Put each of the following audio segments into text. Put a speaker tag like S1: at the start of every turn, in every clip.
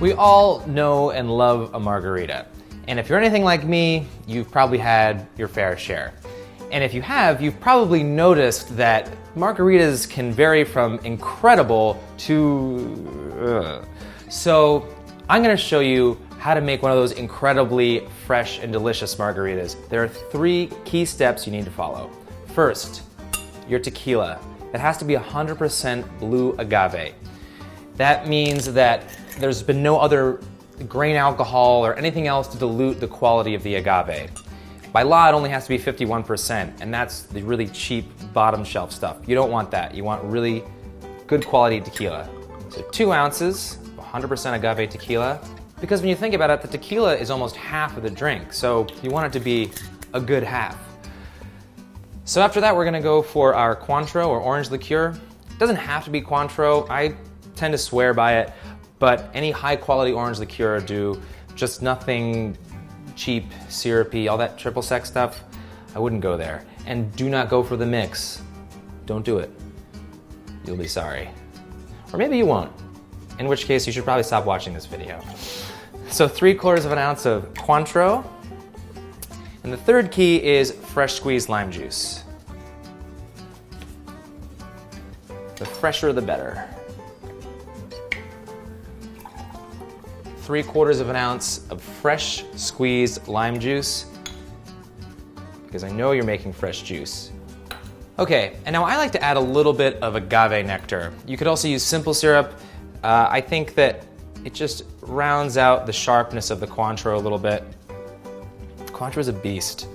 S1: We all know and love a margarita. And if you're anything like me, you've probably had your fair share. And if you have, you've probably noticed that margaritas can vary from incredible to So I'm gonna show you how to make one of those incredibly fresh and delicious margaritas. There are 3 key steps you need to follow. First, your tequila. It has to be 100% blue agave. That means that there's been no other grain alcohol or anything else to dilute the quality of the agave. By law, it only has to be 51%, and that's the really cheap bottom shelf stuff. You don't want that. You want really good quality tequila. So 2 ounces of 100% agave tequila, because when you think about it, the tequila is almost half of the drink, so you want it to be a good half. So after that, we're gonna go for our Cointreau or orange liqueur. It doesn't have to be Cointreau. I tend to swear by it, but any high quality orange liqueur do, just nothing cheap, syrupy, all that triple sec stuff. I wouldn't go there. And do not go for the mix. Don't do it. You'll be sorry. Or maybe you won't, in which case you should probably stop watching this video. So 3/4 of an ounce of Cointreau. And the third key is fresh squeezed lime juice. The fresher the better. 3/4 of an ounce of fresh squeezed lime juice, because I know you're making fresh juice. Okay, and now I like to add a little bit of agave nectar. You could also use simple syrup. I think that it just rounds out the sharpness of the Cointreau a little bit. Cointreau is a beast.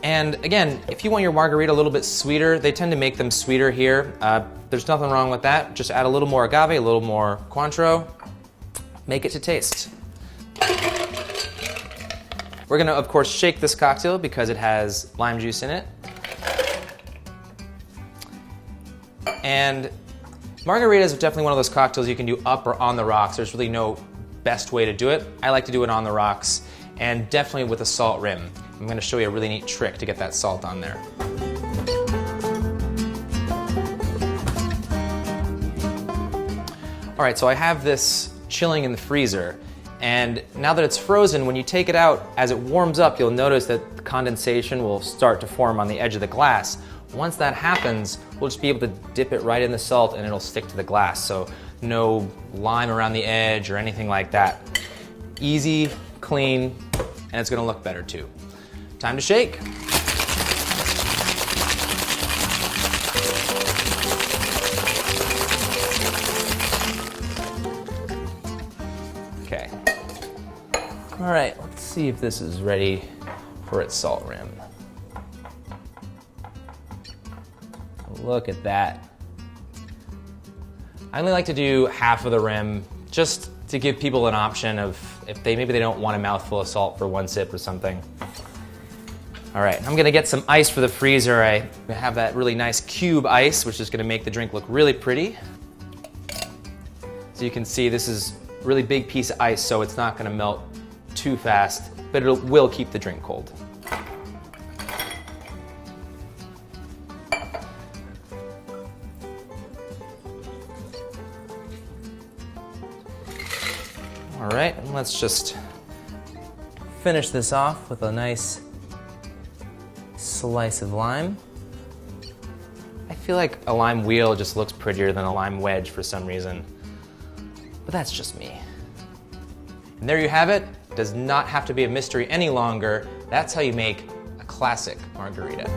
S1: And again, if you want your margarita a little bit sweeter, they tend to make them sweeter here. There's nothing wrong with that. Just add a little more agave, a little more Cointreau. Make it to taste. We're gonna, of course, shake this cocktail because it has lime juice in it. And margaritas are definitely one of those cocktails you can do up or on the rocks. There's really no best way to do it. I like to do it on the rocks, and definitely with a salt rim. I'm gonna show you a really neat trick to get that salt on there. All right, so I have this chilling in the freezer, and now that it's frozen, when you take it out, as it warms up, you'll notice that condensation will start to form on the edge of the glass. Once that happens, we'll just be able to dip it right in the salt and it'll stick to the glass, so no lime around the edge or anything like that. Easy, clean, and it's gonna look better too. Time to shake. Okay. All right, let's see if this is ready for its salt rim. Look at that. I only like to do half of the rim, just to give people an option of if maybe they don't want a mouthful of salt for one sip or something. All right, I'm gonna get some ice for the freezer. I have that really nice cube ice, which is gonna make the drink look really pretty. So you can see this is a really big piece of ice, so it's not gonna melt too fast, but it will keep the drink cold. All right, and let's just finish this off with a nice slice of lime. I feel like a lime wheel just looks prettier than a lime wedge for some reason, but that's just me. And there you have it. It does not have to be a mystery any longer. That's how you make a classic margarita.